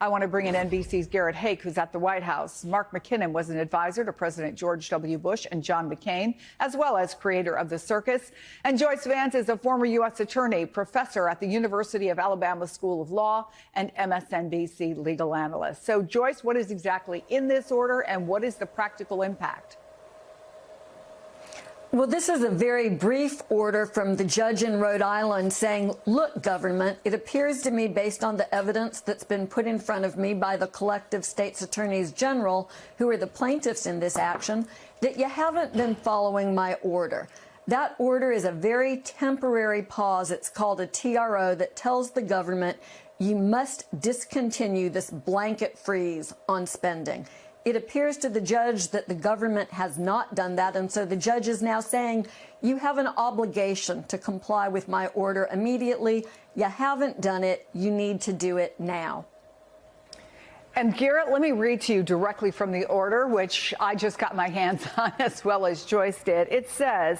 I want to bring in NBC's Garrett Haake, who's at the White House. Mark McKinnon was an advisor to President George W. Bush and John McCain, as well as creator of The Circus. And Joyce Vance is a former U.S. attorney, professor at the University of Alabama School of Law, and MSNBC legal analyst. So, Joyce, what is exactly in this order, and what is the practical impact? Well, this is a very brief order from the judge in Rhode Island saying, look, government, it appears to me, based on the evidence that's been put in front of me by the collective states attorneys general, who are the plaintiffs in this action, that you haven't been following my order. That order is a very temporary pause. It's called a TRO that tells the government you must discontinue this blanket freeze on spending. It appears to the judge that the government has not done that, and so the judge is now saying, you have an obligation to comply with my order immediately. You haven't done it. You need to do it now. And Garrett, let me read to you directly from the order, which I just got my hands on as well as Joyce did. It says,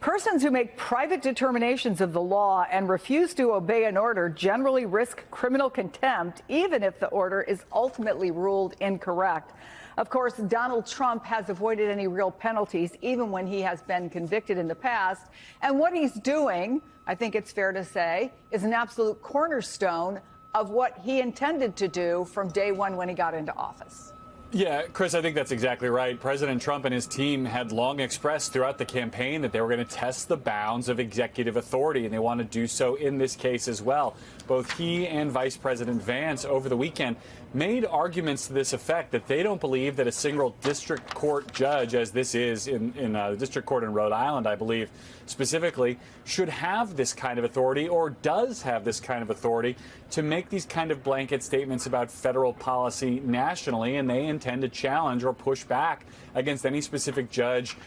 persons who make private determinations of the law and refuse to obey an order generally risk criminal contempt, even if the order is ultimately ruled incorrect. Of course, Donald Trump has avoided any real penalties, even when he has been convicted in the past. And what he's doing, I think it's fair to say, is an absolute cornerstone of what he intended to do from day one when he got into office. Yeah, Chris, I think that's exactly right. President Trump and his team had long expressed throughout the campaign that they were going to test the bounds of executive authority, and they want to do so in this case as well. Both he and Vice President Vance over the weekend made arguments to this effect, that they don't believe that a single district court judge, as this is in the district court in Rhode Island, I believe, specifically, should have this kind of authority, or does have this kind of authority, to make these kind of blanket statements about federal policy nationally, and they intend to challenge or push back against any specific judge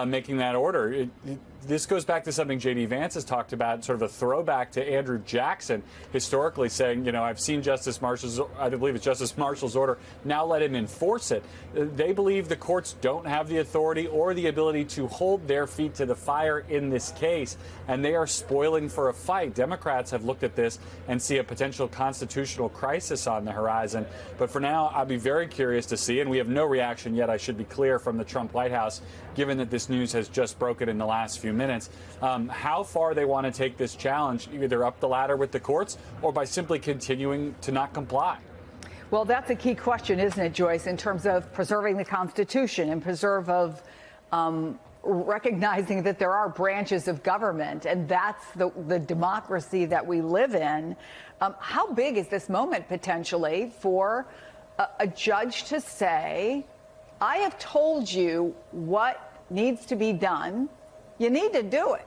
making that order. This goes back to something J.D. Vance has talked about, sort of a throwback to Andrew Jackson, historically saying, you know, I've seen Justice Marshall's, I believe it's Justice Marshall's order, now let him enforce it. They believe the courts don't have the authority or the ability to hold their feet to the fire in this case, and they are spoiling for a fight. Democrats have looked at this and see a potential constitutional crisis on the horizon. But for now, I'll be very curious to see, and we have no reaction yet, I should be clear, from the Trump White House, given that this news has just broken in the last few minutes, how far they want to take this challenge, either up the ladder with the courts or by simply continuing to not comply. Well, that's a key question, isn't it, Joyce, in terms of preserving the Constitution and preserve of recognizing that there are branches of government, and that's the democracy that we live in. How big is this moment potentially for a judge to say, I have told you what needs to be done. You need to do it.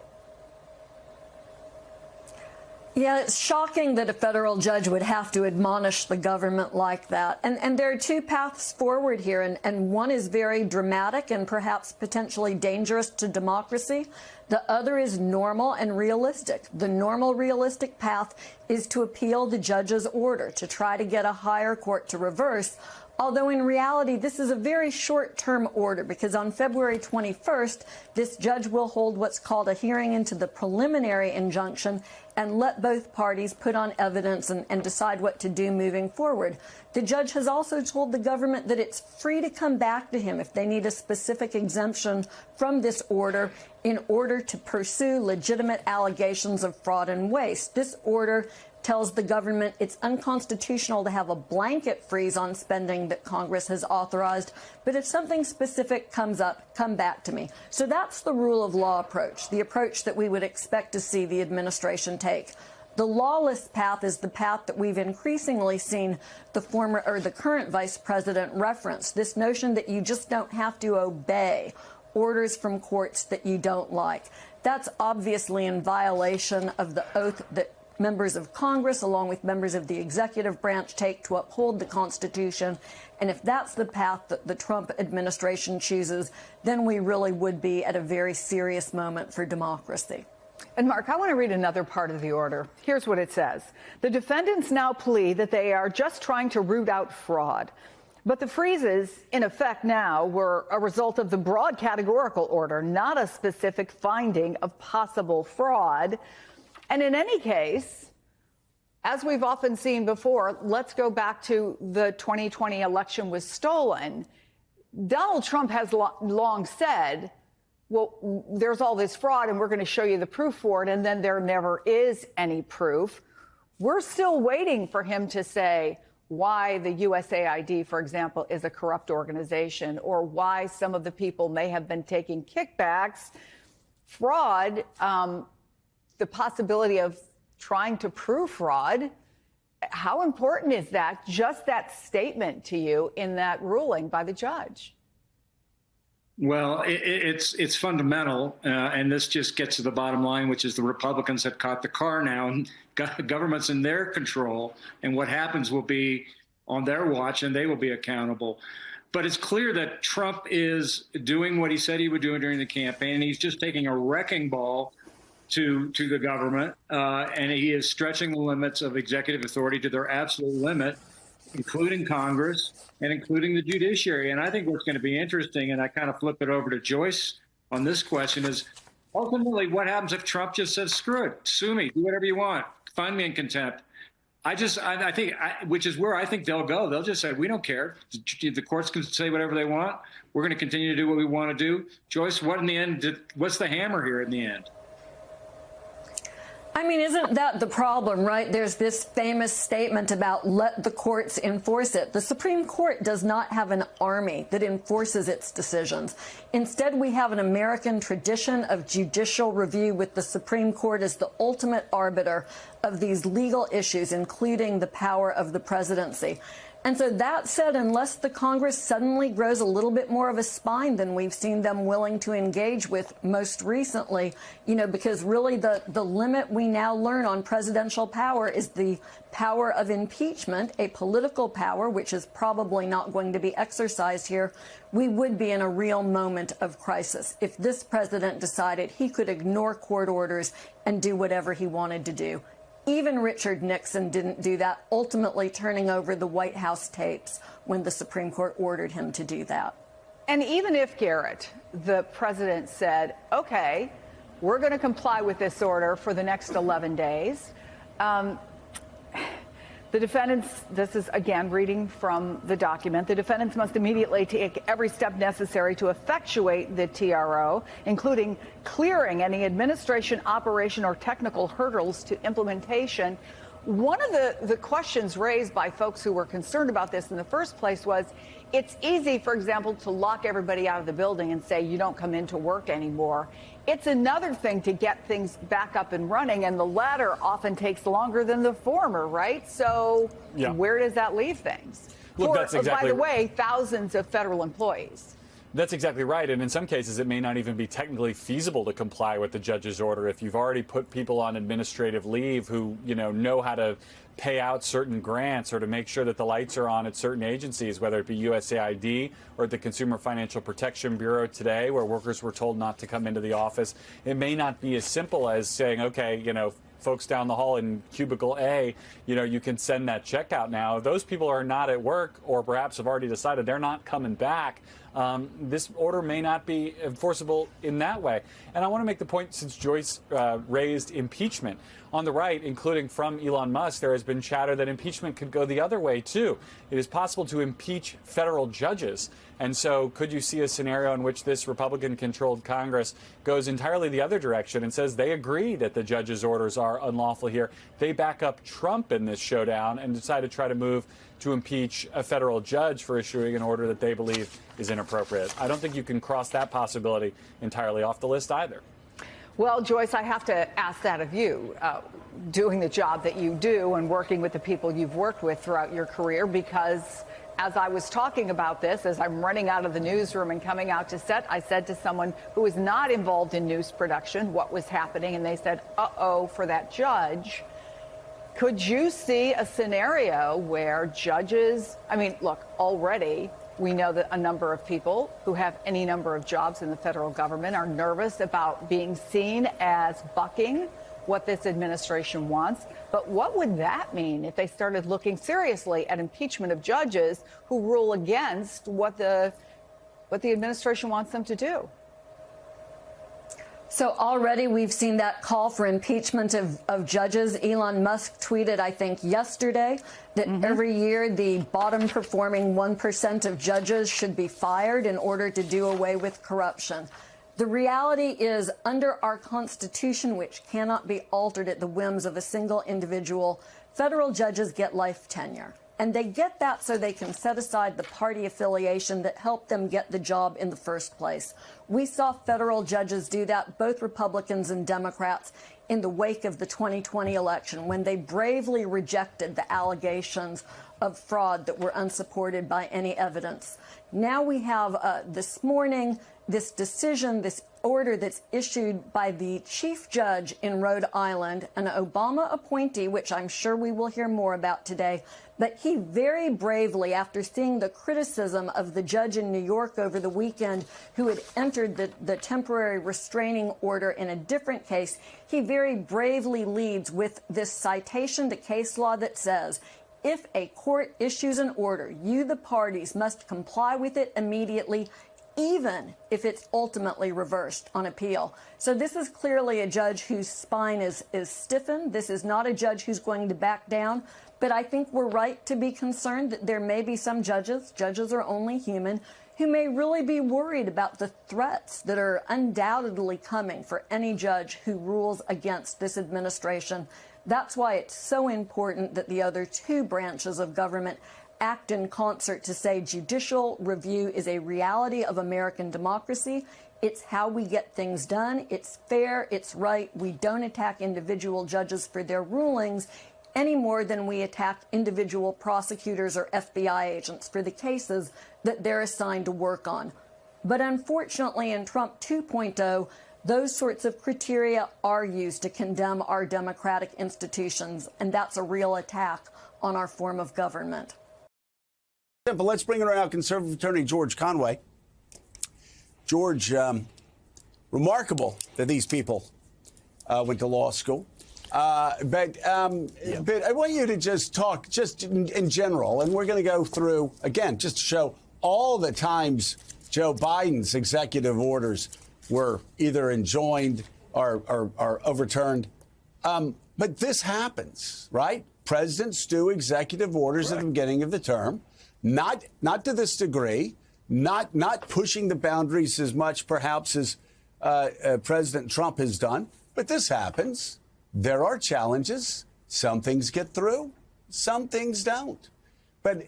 Yeah, it's shocking that a federal judge would have to admonish the government like that. And there are two paths forward here, and one is very dramatic and perhaps potentially dangerous to democracy. The other is normal and realistic. The normal, realistic path is to appeal the judge's order, to try to get a higher court to reverse. Although in reality, this is a very short-term order, because on February 21st, this judge will hold what's called a hearing into the preliminary injunction and let both parties put on evidence and decide what to do moving forward. The judge has also told the government that it's free to come back to him if they need a specific exemption from this order in order to pursue legitimate allegations of fraud and waste. This order tells the government it's unconstitutional to have a blanket freeze on spending that Congress has authorized, but if something specific comes up, come back to me. So that's the rule of law approach, the approach that we would expect to see the administration take. The lawless path is the path that we've increasingly seen the current vice president reference, this notion that you just don't have to obey orders from courts that you don't like. That's obviously in violation of the oath that members of Congress, along with members of the executive branch, take to uphold the Constitution. And if that's the path that the Trump administration chooses, then we really would be at a very serious moment for democracy. And Mark, I want to read another part of the order. Here's what it says. The defendants now plead that they are just trying to root out fraud. But the freezes, in effect now, were a result of the broad categorical order, not a specific finding of possible fraud. And in any case, As we've often seen before, let's go back to the 2020 election was stolen. Donald Trump has long said, well, there's all this fraud and we're going to show you the proof for it. And then there never is any proof. We're still waiting for him to say why the USAID, for example, is a corrupt organization, or why some of the people may have been taking kickbacks, fraud, the possibility of trying to prove fraud. How important is that, just that statement to you in that ruling by the judge? Well, it's fundamental, and this just gets to the bottom line, which is the Republicans have caught the car now, and government's in their control, and what happens will be on their watch, and they will be accountable. But it's clear that Trump is doing what he said he would do during the campaign, and he's just taking a wrecking ball to the government, and he is stretching the limits of executive authority to their absolute limit, including Congress and including the judiciary. And I think what's going to be interesting, and I kind of flip it over to Joyce on this question, is ultimately what happens if Trump just says, screw it, sue me, do whatever you want, find me in contempt. I think, which is where I think they'll go. They'll just say, we don't care. The courts can say whatever they want. We're going to continue to do what we want to do. Joyce, what in the end, what's the hammer here in the end? I mean, isn't that the problem, right? There's this famous statement about let the courts enforce it. The Supreme Court does not have an army that enforces its decisions. Instead, we have an American tradition of judicial review, with the Supreme Court as the ultimate arbiter of these legal issues, including the power of the presidency. And so that said, unless the Congress suddenly grows a little bit more of a spine than we've seen them willing to engage with most recently, because really the limit we now learn on presidential power is the power of impeachment, a political power which is probably not going to be exercised here, we would be in a real moment of crisis if this president decided he could ignore court orders and do whatever he wanted to do. Even Richard Nixon didn't do that, ultimately turning over the White House tapes when the Supreme Court ordered him to do that. And even if, Garrett, the president said, OK, we're going to comply with this order for the next 11 days, the defendants, this is again reading from the document, the defendants must immediately take every step necessary to effectuate the TRO, including clearing any administration, operation, or technical hurdles to implementation. One of the questions raised by folks who were concerned about this in the first place was, it's easy, for example, to lock everybody out of the building and say you don't come into work anymore. It's another thing to get things back up and running, and the latter often takes longer than the former, right? So where does that leave things? Look, that's exactly, by the way, thousands of federal employees. That's exactly right. And in some cases, it may not even be technically feasible to comply with the judge's order. If you've already put people on administrative leave who, know how to pay out certain grants or to make sure that the lights are on at certain agencies, whether it be USAID or the Consumer Financial Protection Bureau today, where workers were told not to come into the office, it may not be as simple as saying, OK, folks down the hall in cubicle A, you can send that check out now. If those people are not at work or perhaps have already decided they're not coming back, this order may not be enforceable in that way. And I want to make the point, since Joyce raised impeachment. On the right, including from Elon Musk, there has been chatter that impeachment could go the other way, too. It is possible to impeach federal judges. And so could you see a scenario in which this Republican-controlled Congress goes entirely the other direction and says they agree that the judge's orders are unlawful here? They back up Trump in this showdown and decide to try to move to impeach a federal judge for issuing an order that they believe is inappropriate. I don't think you can cross that possibility entirely off the list either. Well, Joyce, I have to ask that of you, doing the job that you do and working with the people you've worked with throughout your career, because as I was talking about this, as I'm running out of the newsroom and coming out to set, I said to someone who was not involved in news production what was happening, and they said, uh-oh, for that judge. Could you see a scenario where judges, look, already we know that a number of people who have any number of jobs in the federal government are nervous about being seen as bucking what this administration wants. But what would that mean if they started looking seriously at impeachment of judges who rule against what the administration wants them to do? So already we've seen that call for impeachment of judges. Elon Musk tweeted, I think, yesterday that every year the bottom performing 1% of judges should be fired in order to do away with corruption. The reality is, under our Constitution, which cannot be altered at the whims of a single individual, federal judges get life tenure. And they get that so they can set aside the party affiliation that helped them get the job in the first place. We saw federal judges do that, both Republicans and Democrats, in the wake of the 2020 election, when they bravely rejected the allegations of fraud that were unsupported by any evidence. Now we have this morning this decision, this order that's issued by the chief judge in Rhode Island, an Obama appointee, which I'm sure we will hear more about today. But he very bravely, after seeing the criticism of the judge in New York over the weekend who had entered the temporary restraining order in a different case, he very bravely leads with this citation to case law that says, if a court issues an order, you, the parties, must comply with it immediately, even if it's ultimately reversed on appeal. So this is clearly a judge whose spine is stiffened. This is not a judge who's going to back down. But I think we're right to be concerned that there may be some judges are only human, who may really be worried about the threats that are undoubtedly coming for any judge who rules against this administration. That's why it's so important that the other two branches of government act in concert to say judicial review is a reality of American democracy. It's how we get things done. It's fair. It's right. We don't attack individual judges for their rulings any more than we attack individual prosecutors or FBI agents for the cases that they're assigned to work on. But unfortunately, in Trump 2.0, those sorts of criteria are used to condemn our democratic institutions, and that's a real attack on our form of government. But let's bring in our now conservative attorney, George Conway. George, remarkable that these people went to law school. But I want you to just talk just in general, and we're going to go through, again, just to show all the times Joe Biden's executive orders were either enjoined or overturned. But this happens, right? Presidents do executive orders at the beginning of the term. Not to this degree, not pushing the boundaries as much, perhaps, as President Trump has done. But this happens. There are challenges. Some things get through. Some things don't. But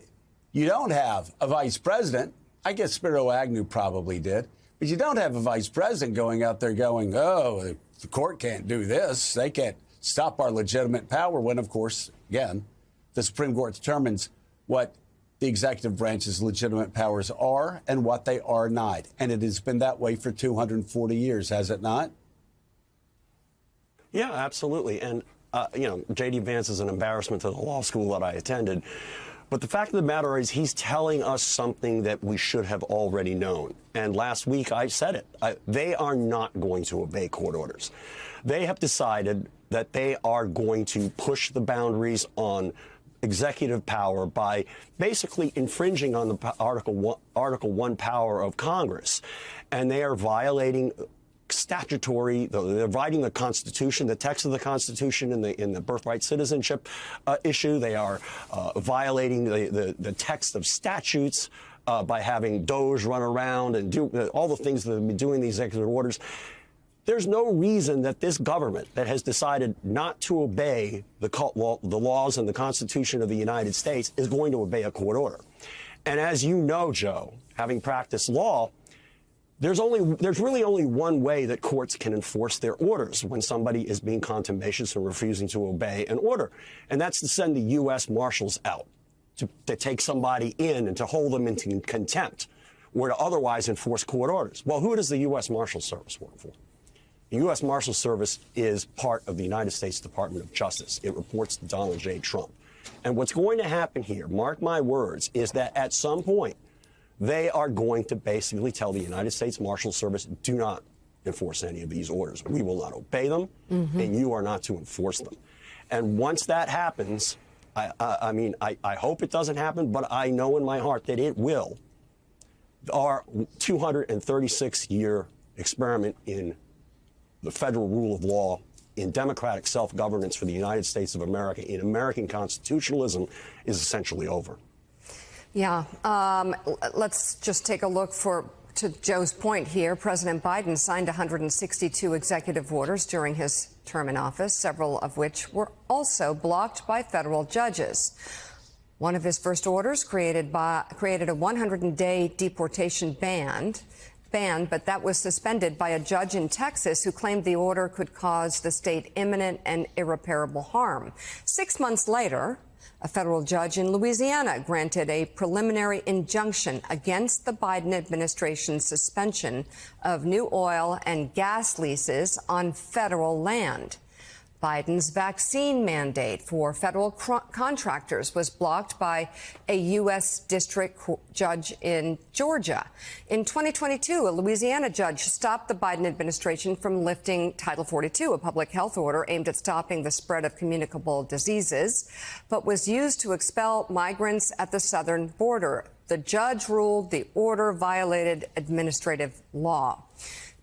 you don't have a vice president. I guess Spiro Agnew probably did. But you don't have a vice president going out there going, oh, the court can't do this. They can't stop our legitimate power when, of course, again, the Supreme Court determines what the executive branch's legitimate powers are and what they are not. And it has been that way for 240 years, has it not? Yeah, absolutely. And, J.D. Vance is an embarrassment to the law school that I attended. But the fact of the matter is he's telling us something that we should have already known. And last week I said it. They are not going to obey court orders. They have decided that they are going to push the boundaries on executive power by basically infringing on the Article 1 power of Congress. And they are violating statutory, they're violating the Constitution, the text of the Constitution in the birthright citizenship issue. They are violating the text of statutes by having DOJ run around and do all the things that have been doing these executive orders. There's no reason that this government that has decided not to obey the laws and the Constitution of the United States is going to obey a court order. And as you know, Joe, having practiced law, there's really only one way that courts can enforce their orders when somebody is being contumacious and refusing to obey an order. And that's to send the U.S. Marshals out to take somebody in and to hold them in contempt or to otherwise enforce court orders. Well, who does the U.S. Marshals Service work for? The U.S. Marshals Service is part of the United States Department of Justice. It reports to Donald J. Trump. And what's going to happen here, mark my words, is that at some point, they are going to basically tell the United States Marshals Service, do not enforce any of these orders. We will not obey them, and you are not to enforce them. And once that happens, I hope it doesn't happen, but I know in my heart that it will. Our 236-year experiment in the federal rule of law, in democratic self-governance for the United States of America, in American constitutionalism, is essentially over. Yeah. Let's just take a look to Joe's point here. President Biden signed 162 executive orders during his term in office, several of which were also blocked by federal judges. One of his first orders created a 100-day deportation ban, but that was suspended by a judge in Texas who claimed the order could cause the state imminent and irreparable harm. 6 months later, a federal judge in Louisiana granted a preliminary injunction against the Biden administration's suspension of new oil and gas leases on federal land. Biden's vaccine mandate for federal contractors was blocked by a U.S. district judge in Georgia. In 2022, a Louisiana judge stopped the Biden administration from lifting Title 42, a public health order aimed at stopping the spread of communicable diseases, but was used to expel migrants at the southern border. The judge ruled the order violated administrative law.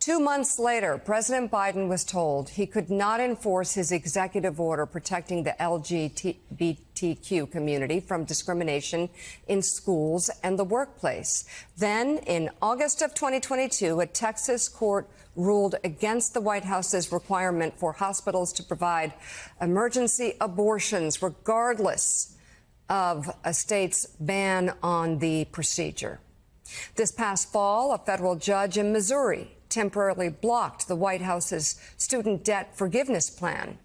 2 months later, President Biden was told he could not enforce his executive order protecting the LGBTQ community from discrimination in schools and the workplace. Then, in August of 2022, a Texas court ruled against the White House's requirement for hospitals to provide emergency abortions, regardless of a state's ban on the procedure. This past fall, a federal judge in Missouri temporarily blocked the White House's student debt forgiveness plan.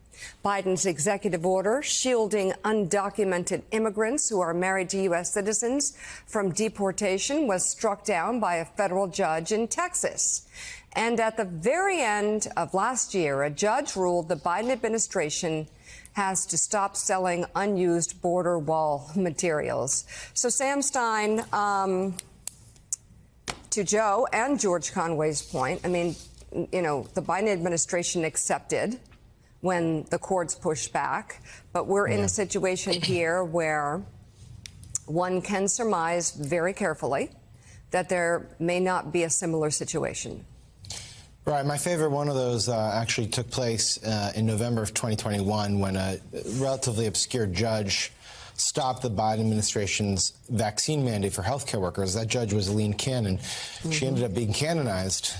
Biden's executive order shielding undocumented immigrants who are married to U.S. citizens from deportation was struck down by a federal judge in Texas. And at the very end of last year, a judge ruled the Biden administration has to stop selling unused border wall materials. So, Sam Stein, to Joe and George Conway's point, I mean, you know, the Biden administration accepted when the courts pushed back, but we're in a situation here where one can surmise very carefully that there may not be a similar situation. Right. My favorite one of those actually took place in November of 2021 when a relatively obscure judge stopped the Biden administration's vaccine mandate for healthcare workers. That judge was Aileen Cannon. She ended up being canonized,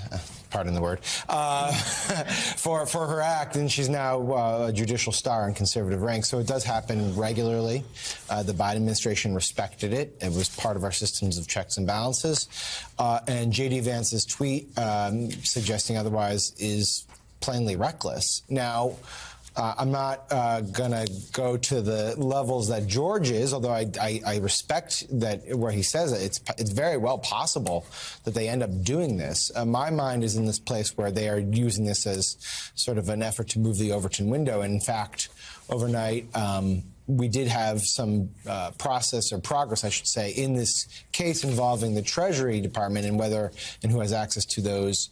pardon the word, for her act, and she's now a judicial star in conservative ranks. So it does happen regularly. The Biden administration respected it. It was part of our systems of checks and balances. And J.D. Vance's tweet suggesting otherwise is plainly reckless. Now, I'm not going to go to the levels that George is, although I respect that where he says it. It's very well possible that they end up doing this. My mind is in this place where they are using this as sort of an effort to move the Overton window. And in fact, overnight, we did have some process or progress, I should say, in this case involving the Treasury Department and whether and who has access to those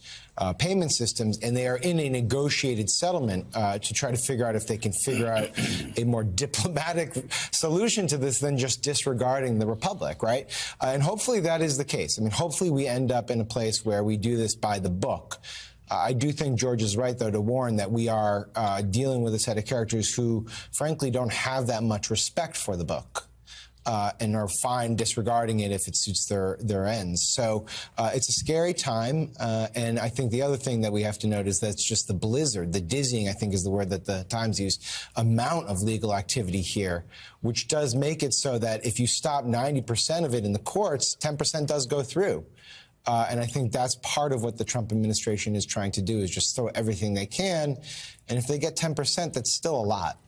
payment systems. And they are in a negotiated settlement to try to figure out if they can figure out a more diplomatic solution to this than just disregarding the Republic, right? And hopefully that is the case. I mean, hopefully we end up in a place where we do this by the book. I do think George is right, though, to warn that we are dealing with a set of characters who, frankly, don't have that much respect for the book and are fine disregarding it if it suits their ends. So it's a scary time. And I think the other thing that we have to note is that it's just the blizzard, the dizzying, I think is the word that the Times used, amount of legal activity here, which does make it so that if you stop 90% of it in the courts, 10% does go through. And I think that's part of what the Trump administration is trying to do, is just throw everything they can. And if they get 10%, that's still a lot.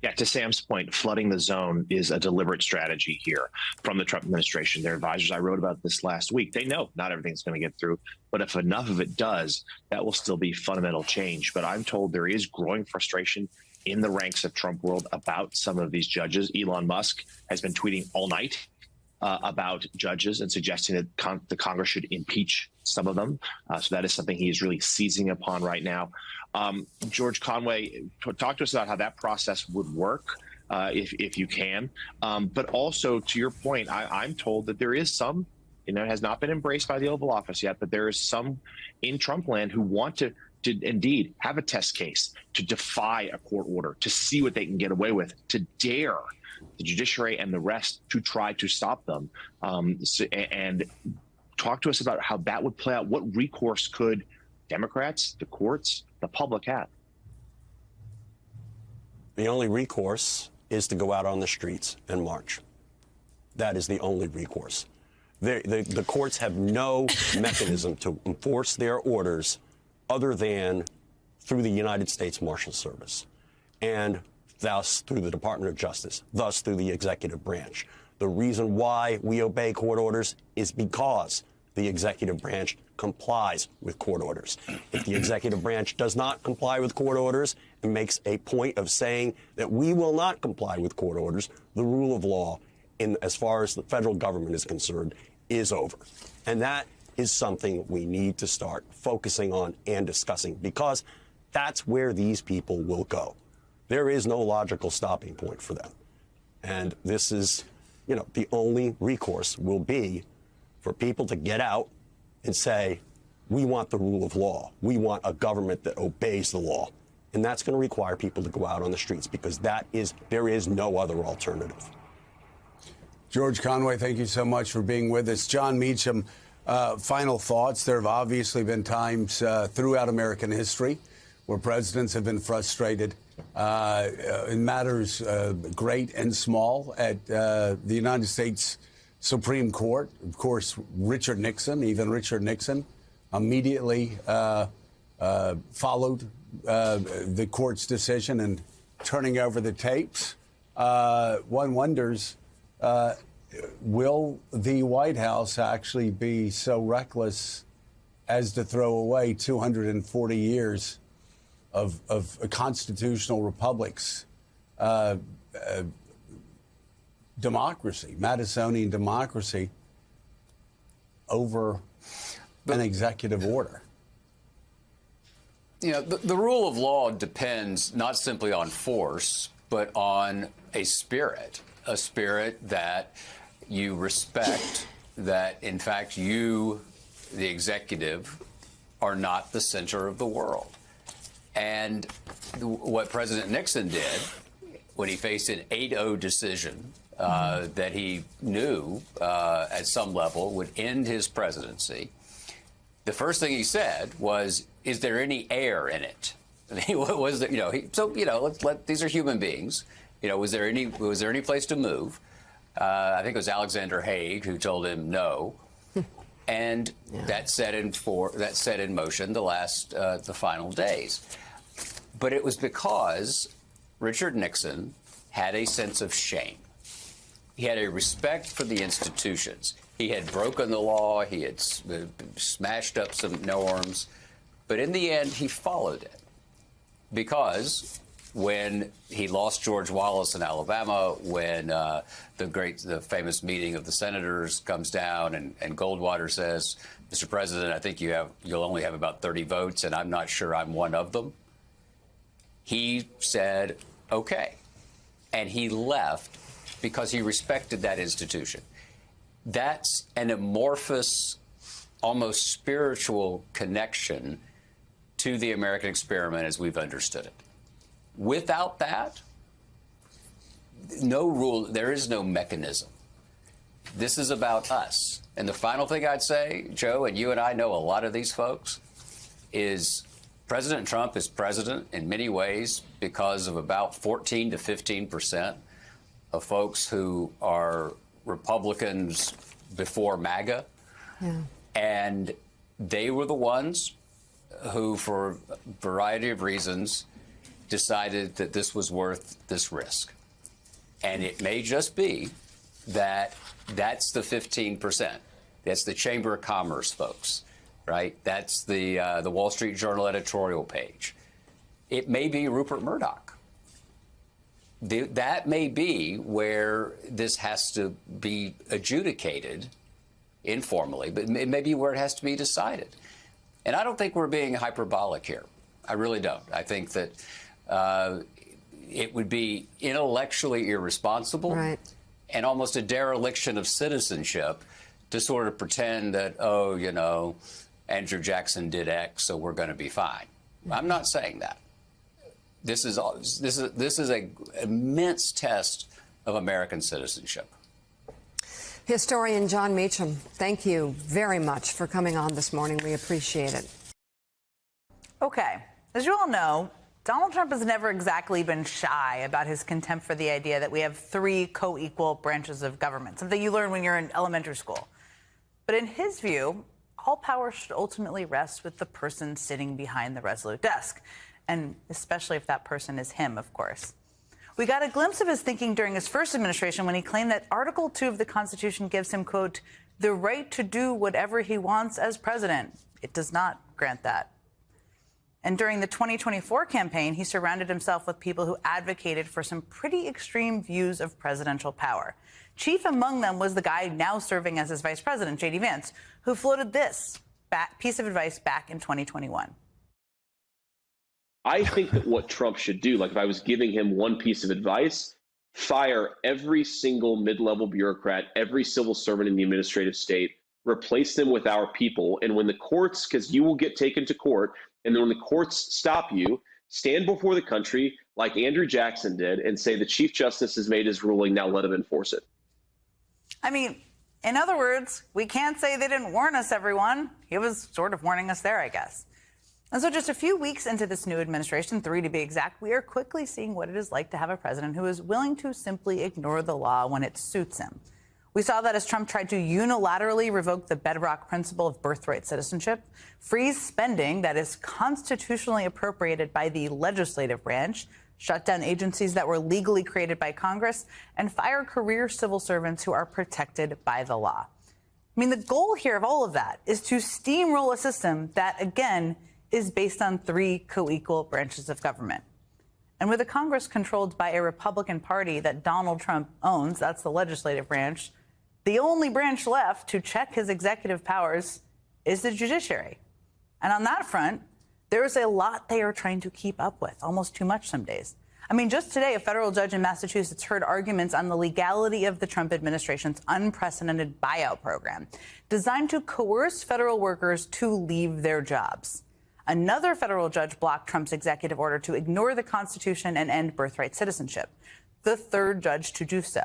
Yeah, to Sam's point, flooding the zone is a deliberate strategy here from the Trump administration. Their advisors, I wrote about this last week. They know not everything's going to get through, but if enough of it does, that will still be fundamental change. But I'm told there is growing frustration in the ranks of Trump world about some of these judges. Elon Musk has been tweeting all night about judges and suggesting that the Congress should impeach some of them. So that is something he is really seizing upon right now. George Conway, talk to us about how that process would work, if you can. But also, to your point, I'm told that there is some, it has not been embraced by the Oval Office yet, but there is some in Trump land who want to to indeed have a test case, to defy a court order, to see what they can get away with, to dare the judiciary and the rest to try to stop them, and talk to us about how that would play out. What recourse could Democrats, the courts, the public have? The only recourse is to go out on the streets and march. That is the only recourse. The courts have no mechanism to enforce their orders other than through the United States Marshal Service, and thus through the Department of Justice, thus through the executive branch. The reason why we obey court orders is because the executive branch complies with court orders. If the executive branch does not comply with court orders and makes a point of saying that we will not comply with court orders, the rule of law, as far as the federal government is concerned, is over. And that is something we need to start focusing on and discussing, because that's where these people will go. There is no logical stopping point for them. And this is, the only recourse will be for people to get out and say, we want the rule of law. We want a government that obeys the law. And that's going to require people to go out on the streets, because there is no other alternative. George Conway, thank you so much for being with us. Jon Meacham, final thoughts. There have obviously been times throughout American history where presidents have been frustrated in matters great and small at the United States Supreme Court. Of course, Richard Nixon immediately followed the court's decision and turning over the tapes. One wonders, will the White House actually be so reckless as to throw away 240 years of a constitutional republic's democracy, Madisonian democracy, over an executive order? The rule of law depends not simply on force, but on a spirit that you respect, that, in fact, you, the executive, are not the center of the world. And what President Nixon did when he faced an 8-0 decision that he knew at some level would end his presidency, the first thing he said was, "Is there any air in it?" I mean, what was the, these are human beings. Was there any place to move? I think it was Alexander Haig who told him no, and that set in motion the final days. But it was because Richard Nixon had a sense of shame. He had a respect for the institutions. He had broken the law. He had smashed up some norms. But in the end, he followed it. Because when he lost George Wallace in Alabama, when the famous meeting of the senators comes down and Goldwater says, "Mr. President, I think you'll only have about 30 votes, and I'm not sure I'm one of them," he said, "Okay." And he left because he respected that institution. That's an amorphous, almost spiritual connection to the American experiment as we've understood it. Without that, no rule, there is no mechanism. This is about us. And the final thing I'd say, Joe, and you and I know a lot of these folks, is President Trump is president in many ways because of about 14 to 15% of folks who are Republicans before MAGA. Yeah. And they were the ones who, for a variety of reasons, decided that this was worth this risk. And it may just be that that's the 15%. That's the Chamber of Commerce folks, right? That's the Wall Street Journal editorial page. It may be Rupert Murdoch. That may be where this has to be adjudicated informally, but it may be where it has to be decided. And I don't think we're being hyperbolic here. I really don't. I think that it would be intellectually irresponsible and almost a dereliction of citizenship to sort of pretend that, Andrew Jackson did X, so we're going to be fine. I'm not saying that. This is an immense test of American citizenship. Historian Jon Meacham, thank you very much for coming on this morning. We appreciate it. Okay, as you all know, Donald Trump has never exactly been shy about his contempt for the idea that we have three co-equal branches of government, something you learn when you're in elementary school. But in his view, all power should ultimately rest with the person sitting behind the Resolute desk, and especially if that person is him, of course. We got a glimpse of his thinking during his first administration when he claimed that Article 2 of the Constitution gives him, quote, the right to do whatever he wants as president. It does not grant that. And during the 2024 campaign, he surrounded himself with people who advocated for some pretty extreme views of presidential power. Chief among them was the guy now serving as his vice president, J.D. Vance, who floated this piece of advice back in 2021. I think that what Trump should do, like if I was giving him one piece of advice, fire every single mid-level bureaucrat, every civil servant in the administrative state, replace them with our people. And when the courts, because you will get taken to court, and then when the courts stop you, stand before the country like Andrew Jackson did and say the Chief Justice has made his ruling, now let him enforce it. I mean, in other words, we can't say they didn't warn us, everyone. He was sort of warning us there, I guess. And so just a few weeks into this new administration, 3 to be exact, we are quickly seeing what it is like to have a president who is willing to simply ignore the law when it suits him. We saw that as Trump tried to unilaterally revoke the bedrock principle of birthright citizenship, freeze spending that is constitutionally appropriated by the legislative branch, shut down agencies that were legally created by Congress, and fire career civil servants who are protected by the law. I mean, the goal here of all of that is to steamroll a system that, again, is based on 3 co-equal branches of government. And with a Congress controlled by a Republican Party that Donald Trump owns, that's the legislative branch, the only branch left to check his executive powers is the judiciary. And on that front, there is a lot they are trying to keep up with, almost too much some days. I mean, just today, a federal judge in Massachusetts heard arguments on the legality of the Trump administration's unprecedented buyout program, designed to coerce federal workers to leave their jobs. Another federal judge blocked Trump's executive order to ignore the Constitution and end birthright citizenship, the 3rd judge to do so.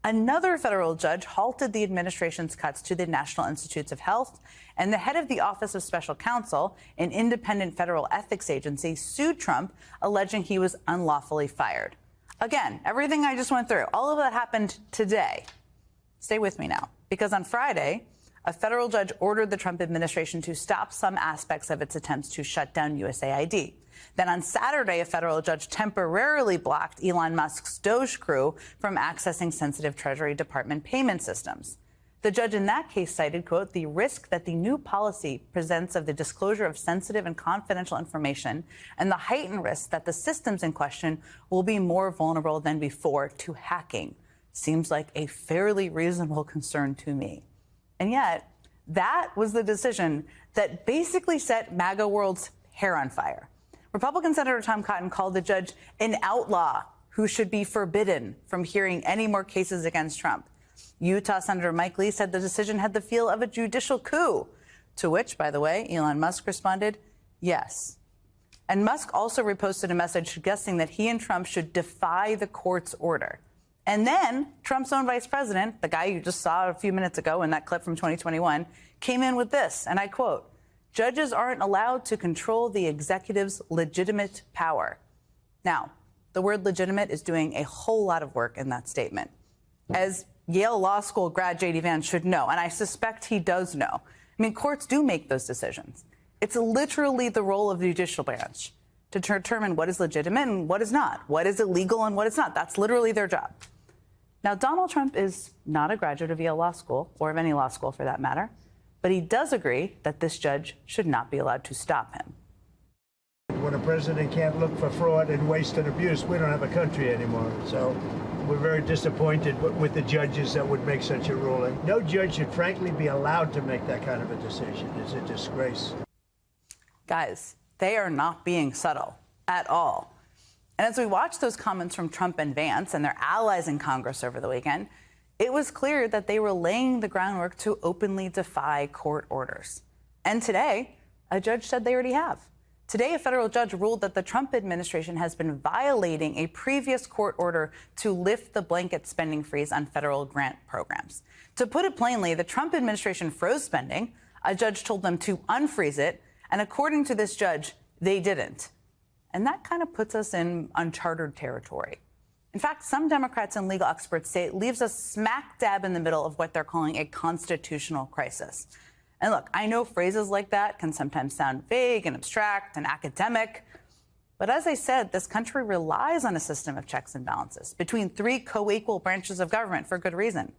Another federal judge halted the administration's cuts to the National Institutes of Health, and the head of the Office of Special Counsel, an independent federal ethics agency, sued Trump, alleging he was unlawfully fired. Again, everything I just went through, all of that happened today. Stay with me now, because on Friday, a federal judge ordered the Trump administration to stop some aspects of its attempts to shut down USAID. Then on Saturday, a federal judge temporarily blocked Elon Musk's Doge crew from accessing sensitive Treasury Department payment systems. The judge in that case cited, quote, the risk that the new policy presents of the disclosure of sensitive and confidential information and the heightened risk that the systems in question will be more vulnerable than before to hacking. Seems like a fairly reasonable concern to me. And yet, that was the decision that basically set MAGA world's hair on fire. Republican Senator Tom Cotton called the judge an outlaw who should be forbidden from hearing any more cases against Trump. Utah Senator Mike Lee said the decision had the feel of a judicial coup, to which, by the way, Elon Musk responded, yes. And Musk also reposted a message suggesting that he and Trump should defy the court's order. And then Trump's own vice president, the guy you just saw a few minutes ago in that clip from 2021, came in with this, and I quote, judges aren't allowed to control the executive's legitimate power. Now, the word legitimate is doing a whole lot of work in that statement. As Yale Law School grad J.D. Vance should know, and I suspect he does know. I mean, courts do make those decisions. It's literally the role of the judicial branch to determine what is legitimate and what is not, what is illegal and what is not. That's literally their job. Now, Donald Trump is not a graduate of Yale Law School, or of any law school for that matter, but he does agree that this judge should not be allowed to stop him. When a president can't look for fraud and waste and abuse, we don't have a country anymore. So we're very disappointed with the judges that would make such a ruling. No judge should frankly be allowed to make that kind of a decision. It's a disgrace. Guys, they are not being subtle at all. And as we watched those comments from Trump and Vance and their allies in Congress over the weekend, it was clear that they were laying the groundwork to openly defy court orders. And today, a judge said they already have. Today, a federal judge ruled that the Trump administration has been violating a previous court order to lift the blanket spending freeze on federal grant programs. To put it plainly, the Trump administration froze spending. A judge told them to unfreeze it. And according to this judge, they didn't. And that kind of puts us in uncharted territory. In fact, some Democrats and legal experts say it leaves us smack dab in the middle of what they're calling a constitutional crisis. And look, I know phrases like that can sometimes sound vague and abstract and academic. But as I said, this country relies on a system of checks and balances between three co-equal branches of government for good reason.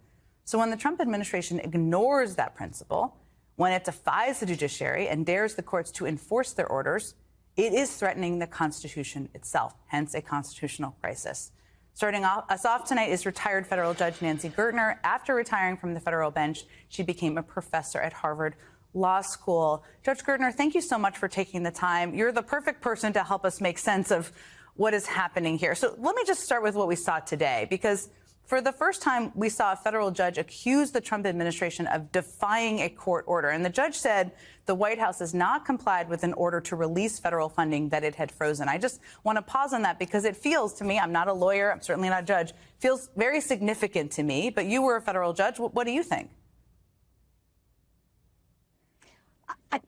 So when the Trump administration ignores that principle, when it defies the judiciary and dares the courts to enforce their orders, it is threatening the Constitution itself, hence a constitutional crisis. Starting us off tonight is retired federal judge Nancy Gertner. After retiring from the federal bench, she became a professor at Harvard Law School. Judge Gertner, thank you so much for taking the time. You're the perfect person to help us make sense of what is happening here. So let me just start with what we saw today, because for the first time, we saw a federal judge accuse the Trump administration of defying a court order. And the judge said the White House has not complied with an order to release federal funding that it had frozen. I just want to pause on that because it feels to me, I'm not a lawyer, I'm certainly not a judge, feels very significant to me. But you were a federal judge. What do you think?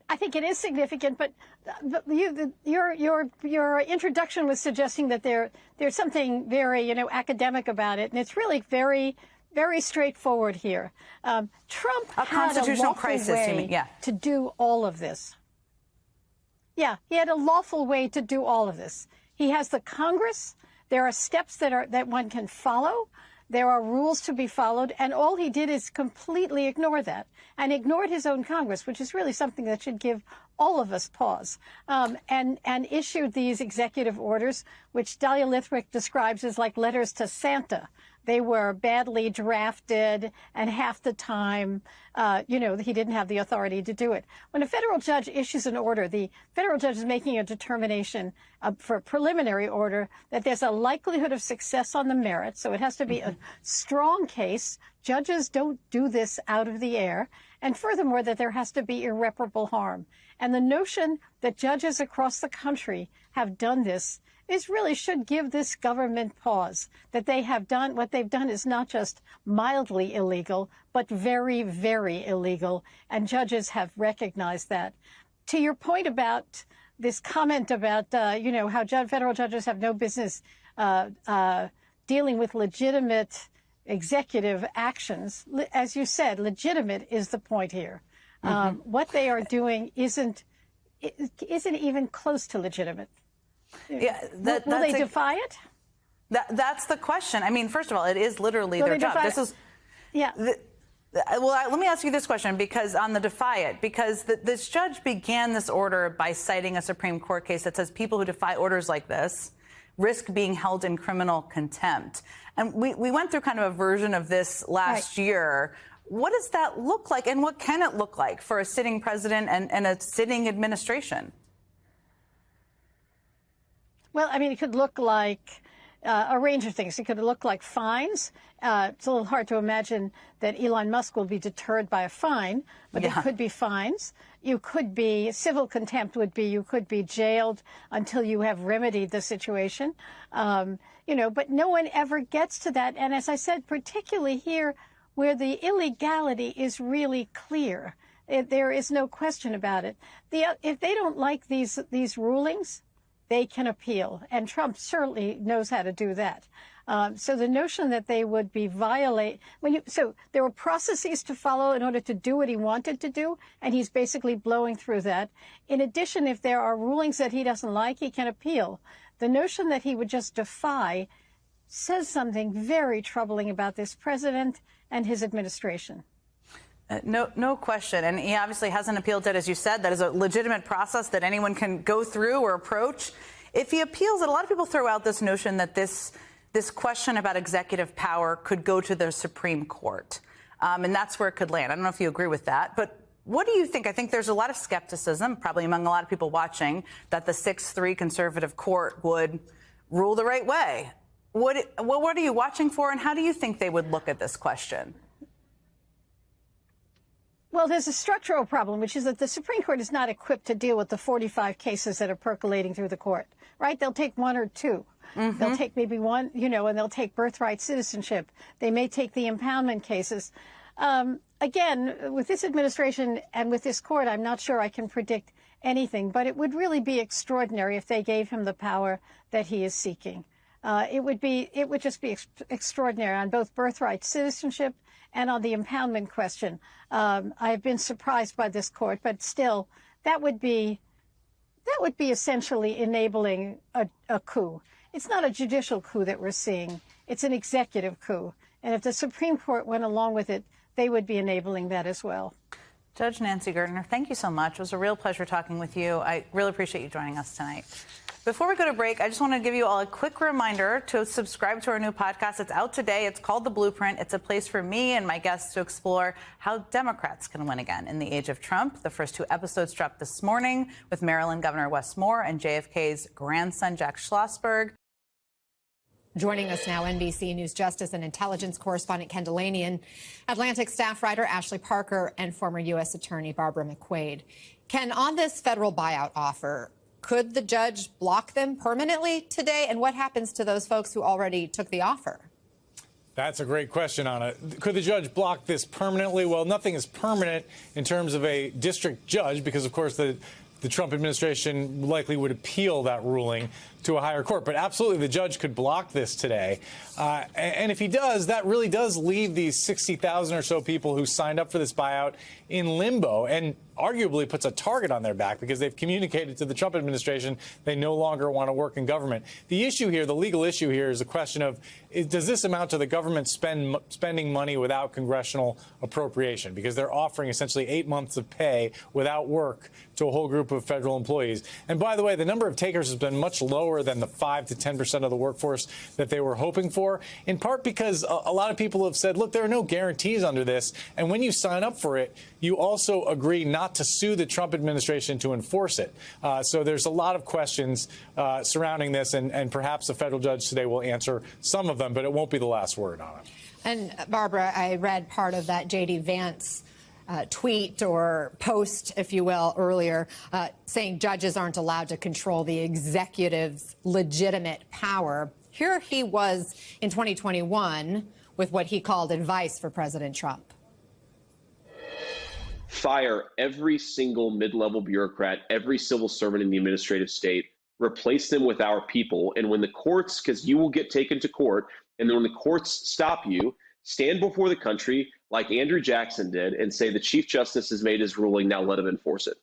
I think it is significant, but your introduction was suggesting that there's something very academic about it, and it's really very, very straightforward here. Trump had a lawful way to do all of this. Yeah, he had a lawful way to do all of this. He has the Congress. There are steps that one can follow. There are rules to be followed, and all he did is completely ignore that and ignored his own Congress, which is really something that should give all of us pause, and issued these executive orders, which Dahlia Lithwick describes as like letters to Santa. They were badly drafted, and half the time, he didn't have the authority to do it. When a federal judge issues an order, the federal judge is making a determination for a preliminary order that there's a likelihood of success on the merits, so it has to be a strong case. Judges don't do this out of the air. And furthermore, that there has to be irreparable harm. And the notion that judges across the country have done this really should give this government pause, that they have done what they've done is not just mildly illegal, but very, very illegal. And judges have recognized that. To your point about this comment about, how federal judges have no business dealing with legitimate executive actions, as you said, legitimate is the point here. What they are doing isn't even close to legitimate. Yeah, will they defy it? That's the question. I mean, first of all, it is literally their job. This is, let me ask you this question, because on the defy it, because this judge began this order by citing a Supreme Court case that says people who defy orders like this risk being held in criminal contempt. And we went through kind of a version of this last year. What does that look like, and what can it look like for a sitting president and a sitting administration? Well, I mean, it could look like a range of things. It could look like fines. It's a little hard to imagine that Elon Musk will be deterred by a fine, but it could be fines. You could be, civil contempt would be, you could be jailed until you have remedied the situation. But no one ever gets to that. And as I said, particularly here where the illegality is really clear, there is no question about it. If they don't like these rulings, they can appeal. And Trump certainly knows how to do that. So the notion that they would be so there were processes to follow in order to do what he wanted to do, and he's basically blowing through that. In addition, if there are rulings that he doesn't like, he can appeal. The notion that he would just defy says something very troubling about this president and his administration. No question. And he obviously hasn't appealed it, as you said. That is a legitimate process that anyone can go through or approach. If he appeals it, a lot of people throw out this notion that this question about executive power could go to the Supreme Court. And that's where it could land. I don't know if you agree with that. But what do you think? I think there's a lot of skepticism, probably among a lot of people watching, that the 6-3 conservative court would rule the right way. What are you watching for, and how do you think they would look at this question? Well, there's a structural problem, which is that the Supreme Court is not equipped to deal with the 45 cases that are percolating through the court, right? They'll take one or two. They'll take maybe one, and they'll take birthright citizenship. They may take the impoundment cases. Again, with this administration and with this court, I'm not sure I can predict anything, but it would really be extraordinary if they gave him the power that he is seeking. It would just be extraordinary on both birthright citizenship and on the impoundment question. I've been surprised by this court, but still, that would be essentially enabling a coup. It's not a judicial coup that we're seeing. It's an executive coup. And if the Supreme Court went along with it, they would be enabling that as well. Judge Nancy Gertner, thank you so much. It was a real pleasure talking with you. I really appreciate you joining us tonight. Before we go to break, I just want to give you all a quick reminder to subscribe to our new podcast. It's out today. It's called The Blueprint. It's a place for me and my guests to explore how Democrats can win again in the age of Trump. The first 2 episodes dropped this morning with Maryland Governor Wes Moore and JFK's grandson, Jack Schlossberg. Joining us now, NBC News Justice and Intelligence correspondent Ken Delaney and Atlantic staff writer Ashley Parker and former U.S. Attorney Barbara McQuaid. Ken, on this federal buyout offer, could the judge block them permanently today? And what happens to those folks who already took the offer? That's a great question, Anna. Could the judge block this permanently? Well, nothing is permanent in terms of a district judge because, of course, the Trump administration likely would appeal that ruling to a higher court. But absolutely, the judge could block this today. And if he does, that really does leave these 60,000 or so people who signed up for this buyout in limbo and arguably puts a target on their back because they've communicated to the Trump administration they no longer want to work in government. The issue here, the legal issue here, is a question of does this amount to the government spending money without congressional appropriation? Because they're offering essentially 8 months of pay without work to a whole group of federal employees. And by the way, the number of takers has been much lower than the 5 to 10% of the workforce that they were hoping for, in part because a lot of people have said, look, there are no guarantees under this. And when you sign up for it, you also agree not to sue the Trump administration to enforce it. So there's a lot of questions surrounding this, and perhaps the federal judge today will answer some of them, but it won't be the last word on it. And Barbara, I read part of that J.D. Vance tweet or post, if you will, earlier, saying judges aren't allowed to control the executive's legitimate power. Here he was in 2021 with what he called advice for President Trump. Fire every single mid-level bureaucrat, every civil servant in the administrative state, replace them with our people. And when the courts, because you will get taken to court, and then when the courts stop you, stand before the country like Andrew Jackson did and say the Chief Justice has made his ruling, now let him enforce it.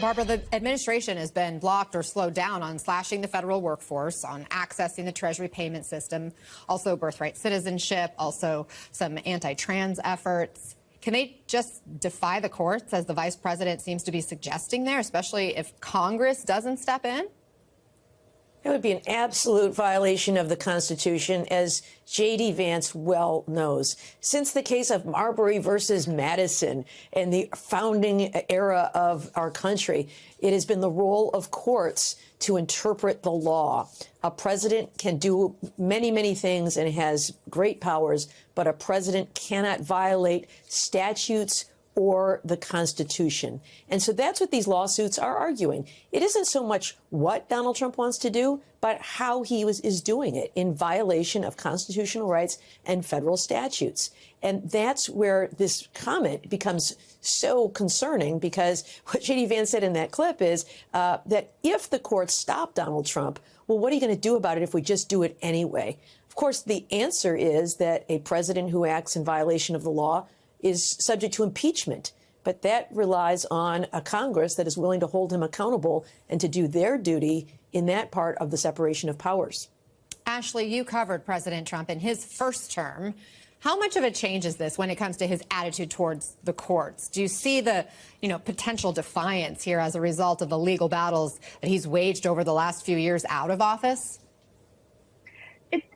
Barbara, the administration has been blocked or slowed down on slashing the federal workforce, on accessing the Treasury payment system, also birthright citizenship, also some anti-trans efforts. Can they just defy the courts, as the vice president seems to be suggesting there, especially if Congress doesn't step in? It would be an absolute violation of the Constitution, as J.D. Vance well knows. Since the case of Marbury versus Madison and the founding era of our country, it has been the role of courts to interpret the law. A president can do many, many things and has great powers, but a president cannot violate statutes or the Constitution. And so that's what these lawsuits are arguing. It isn't so much what Donald Trump wants to do, but how he is doing it in violation of constitutional rights and federal statutes. And that's where this comment becomes so concerning, because what J.D. Vance said in that clip is that if the courts stop Donald Trump, well, what are you going to do about it if we just do it anyway? Of course, the answer is that a president who acts in violation of the law is subject to impeachment. But that relies on a Congress that is willing to hold him accountable and to do their duty in that part of the separation of powers. Ashley, you covered President Trump in his first term. How much of a change is this when it comes to his attitude towards the courts? Do you see the, potential defiance here as a result of the legal battles that he's waged over the last few years out of office?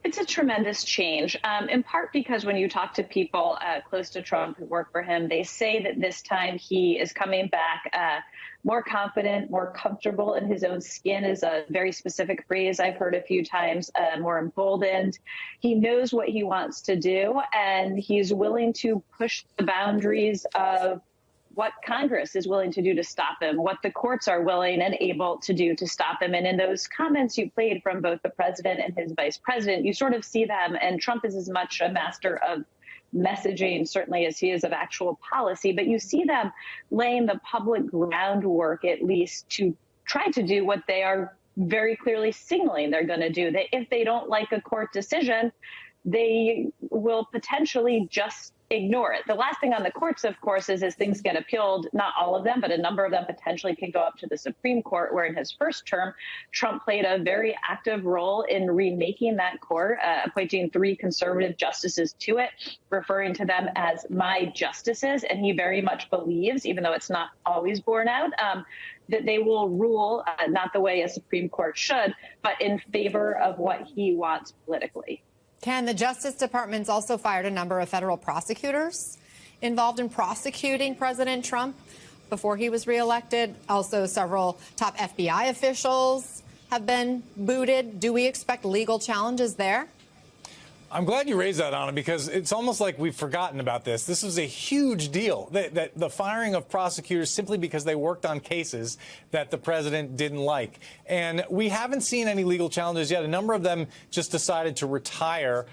It's a tremendous change, in part because when you talk to people close to Trump who work for him, they say that this time he is coming back more confident, more comfortable in his own skin is a very specific phrase I've heard a few times, more emboldened. He knows what he wants to do, and he's willing to push the boundaries of what Congress is willing to do to stop him, what the courts are willing and able to do to stop him. And in those comments you played from both the president and his vice president, you sort of see them, and Trump is as much a master of messaging, certainly, as he is of actual policy, but you see them laying the public groundwork, at least, to try to do what they are very clearly signaling they're going to do, that if they don't like a court decision, they will potentially just ignore it. The last thing on the courts, of course, is as things get appealed, not all of them, but a number of them potentially can go up to the Supreme Court, where in his first term, Trump played a very active role in remaking that court, appointing 3 conservative justices to it, referring to them as my justices. And he very much believes, even though it's not always borne out, that they will rule not the way a Supreme Court should, but in favor of what he wants politically. Ken, the Justice Department's also fired a number of federal prosecutors involved in prosecuting President Trump before he was reelected. Also, several top FBI officials have been booted. Do we expect legal challenges there? I'm glad you raised that, Anna, because it's almost like we've forgotten about this. This was a huge deal, that the firing of prosecutors simply because they worked on cases that the president didn't like. And we haven't seen any legal challenges yet. A number of them just decided to retire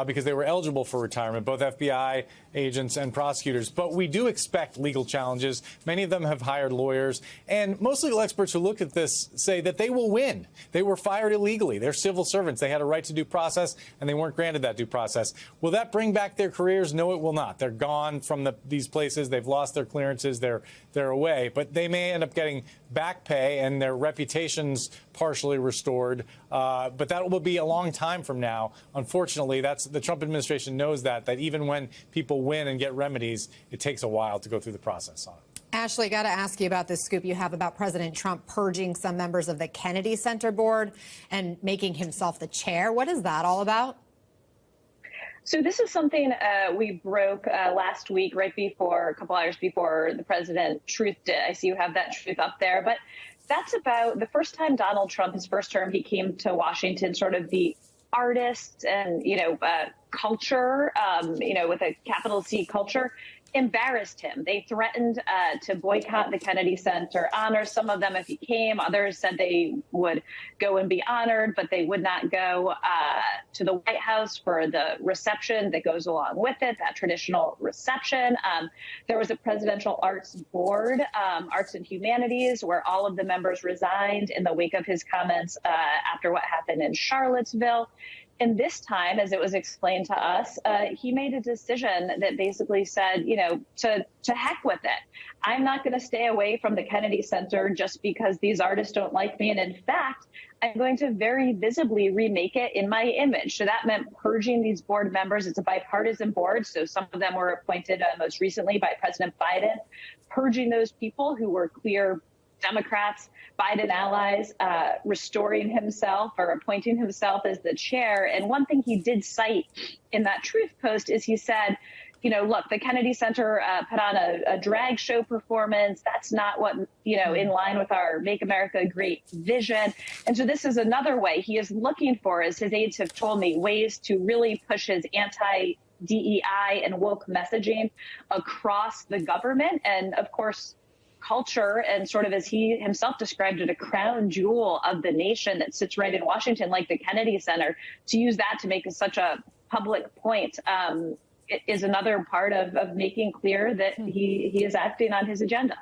because they were eligible for retirement, both FBI agents and prosecutors. But we do expect legal challenges. Many of them have hired lawyers. And most legal experts who look at this say that they will win. They were fired illegally. They're civil servants. They had a right to due process, and they weren't granted that due process. Will that bring back their careers? No, it will not. They're gone from these places. They've lost their clearances. They're away. But they may end up getting back pay and their reputations partially restored. But that will be a long time from now. Unfortunately, the Trump administration knows that even when people win and get remedies, it takes a while to go through the process on it. Ashley, got to ask you about this scoop you have about President Trump purging some members of the Kennedy Center board and making himself the chair. What is that all about? So this is something we broke last week, right before, a couple hours before the president truthed it. I see you have that truth up there. But that's about the first time Donald Trump, his first term, he came to Washington, sort of the artists and, culture, with a capital C culture, embarrassed him. They threatened to boycott the Kennedy Center honor some of them if he came. Others said they would go and be honored, but they would not go to the White House for the reception that goes along with it, that traditional reception. There was a presidential arts board, Arts and Humanities, where all of the members resigned in the wake of his comments after what happened in Charlottesville. And this time, as it was explained to us, he made a decision that basically said, to heck with it. I'm not going to stay away from the Kennedy Center just because these artists don't like me. And in fact, I'm going to very visibly remake it in my image. So that meant purging these board members. It's a bipartisan board. So some of them were appointed most recently by President Biden, purging those people who were clear Democrats, Biden allies, restoring himself or appointing himself as the chair. And one thing he did cite in that truth post is he said, look, the Kennedy Center put on a drag show performance. That's not what, in line with our Make America Great vision. And so this is another way he is looking for, as his aides have told me, ways to really push his anti-DEI and woke messaging across the government. And of course, culture and sort of, as he himself described it, a crown jewel of the nation that sits right in Washington, like the Kennedy Center, to use that to make such a public point is another part of making clear that he is acting on his agenda.